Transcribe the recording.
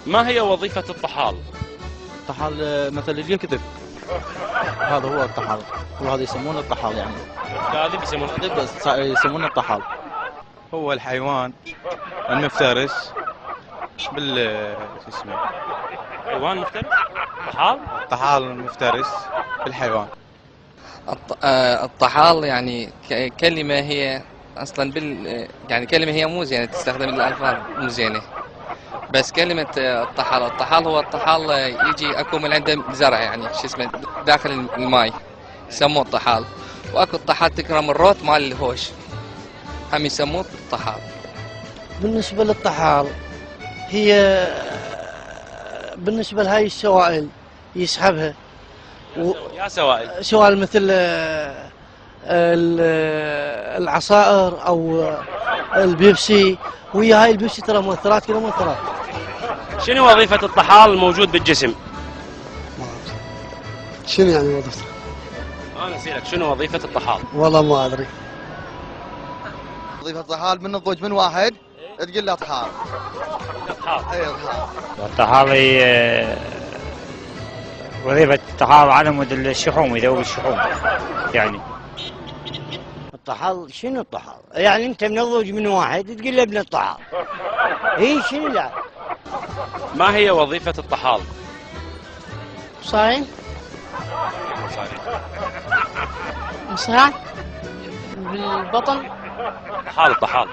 ما هي وظيفة الطحال؟ الطحال مثل اللي يكذب، هذا هو الطحال، وهذا يسمونه الطحال يعني. الكاذب يسمونه يسمونه الطحال. هو الحيوان المفترس شو اسمه، حيوان مفترس؟ طحال؟ الطحال المفترس بالحيوان. الطحال يعني كلمة هي أصلا يعني كلمة هي مو زينة، تستخدم الألفاظ مو زينة. بس كلمة الطحال هو الطحال يجي أكو من عنده زرع يعني شو اسمه داخل الماي يسموه الطحال. وأكو الطحال تكرم الروت مال الهوش هم يسموه الطحال. بالنسبة للطحال هي بالنسبة لهاي السوائل يسحبها يا سوائل سوائل مثل العصائر أو البيبسي، ويا هاي البيبسي ترى مؤثرات كذا مؤثرات. شنو وظيفة الطحال الموجود بالجسم؟ شنو يعني وظيفته؟ أنا أسألك شنو وظيفة الطحال؟ والله ما أدري. وظيفة الطحال من الضوج من واحد تقول له طحال. الطحال اي طحال. الطحال هي وظيفة الطحال على مود الشحوم، يذوب الشحوم يعني. الطحال شنو الطحال؟ يعني أنت منضوج من واحد تقول له ابن الطحال. إيه شنو لا؟ ما هي وظيفة الطحال؟ صايم مسرع بالبطن. الطحال